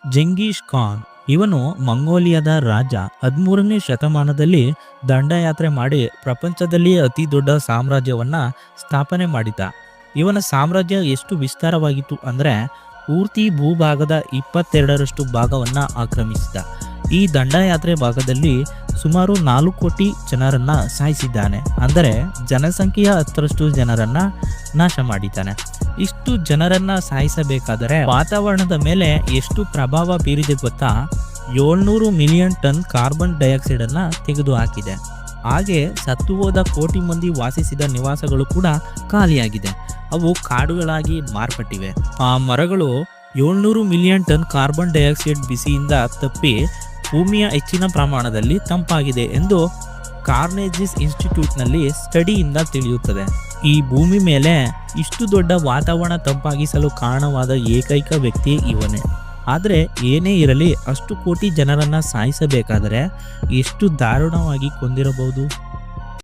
ಜೆಂಗೀಸ್ ಖಾನ್ ಇವನು ಮಂಗೋಲಿಯಾದ ರಾಜ. 13ನೇ ಶತಮಾನದಲ್ಲಿ ದಂಡಯಾತ್ರೆ ಮಾಡಿ ಪ್ರಪಂಚದಲ್ಲಿ ಅತಿ ದೊಡ್ಡ ಸಾಮ್ರಾಜ್ಯವನ್ನ ಸ್ಥಾಪನೆ ಮಾಡಿದ. ಇವನ ಸಾಮ್ರಾಜ್ಯ ಎಷ್ಟು ವಿಸ್ತಾರವಾಗಿತ್ತು ಅಂದ್ರೆ ಪೂರ್ತಿ ಭೂಭಾಗದ 22ರಷ್ಟು ಭಾಗವನ್ನ ಆಕ್ರಮಿಸಿದ. ಈ ದಂಡಯಾತ್ರೆ ಭಾಗದಲ್ಲಿ ಸುಮಾರು 4 ಕೋಟಿ ಜನರನ್ನ ಸಾಯಿಸಿದ್ದಾನೆ. ಅಂದರೆ ಜನಸಂಖ್ಯೆಯ 10ರಷ್ಟು ಜನರನ್ನ ನಾಶ ಮಾಡಿದ್ದಾನೆ. ಇಷ್ಟು ಜನರನ್ನ ಸಾಯಿಸಬೇಕಾದರೆ ವಾತಾವರಣದ ಮೇಲೆ ಎಷ್ಟು ಪ್ರಭಾವ ಬೀರಿದೆ ಗೊತ್ತಾ? 700 ಮಿಲಿಯನ್ ಟನ್ ಕಾರ್ಬನ್ ಡೈಆಕ್ಸೈಡ್ ಅನ್ನ ತೆಗೆದು ಹಾಕಿದೆ. ಹಾಗೆ ಸತ್ತು ಹೋದ ಕೋಟಿ ಮಂದಿ ವಾಸಿಸಿದ ನಿವಾಸಗಳು ಕೂಡ ಖಾಲಿಯಾಗಿದೆ. ಅವು ಕಾಡುಗಳಾಗಿ ಮಾರ್ಪಟ್ಟಿವೆ. ಆ ಮರಗಳು 700 ಮಿಲಿಯನ್ ಟನ್ ಕಾರ್ಬನ್ ಡೈಆಕ್ಸೈಡ್ ಬಿಸಿಯಿಂದ ತಪ್ಪಿ ಭೂಮಿಯ ಹೆಚ್ಚಿನ ಪ್ರಮಾಣದಲ್ಲಿ ತಂಪಾಗಿದೆ ಎಂದು ಕಾರ್ನೆಗೀಸ್ ಇನ್ಸ್ಟಿಟ್ಯೂಟ್ನಲ್ಲಿ ಸ್ಟಡಿಯಿಂದ ತಿಳಿಯುತ್ತದೆ. ಈ ಭೂಮಿ ಮೇಲೆ ಇಷ್ಟು ದೊಡ್ಡ ವಾತಾವರಣ ತಂಪಾಗಿಸಲು ಕಾರಣವಾದ ಏಕೈಕ ವ್ಯಕ್ತಿ ಇವನೇ. ಆದರೆ ಏನೇ ಇರಲಿ, ಅಷ್ಟು ಕೋಟಿ ಜನರನ್ನ ಸಾಯಿಸಬೇಕಾದರೆ ಎಷ್ಟು ದಾರುಣವಾಗಿ ಕೊಂದಿರಬಹುದು.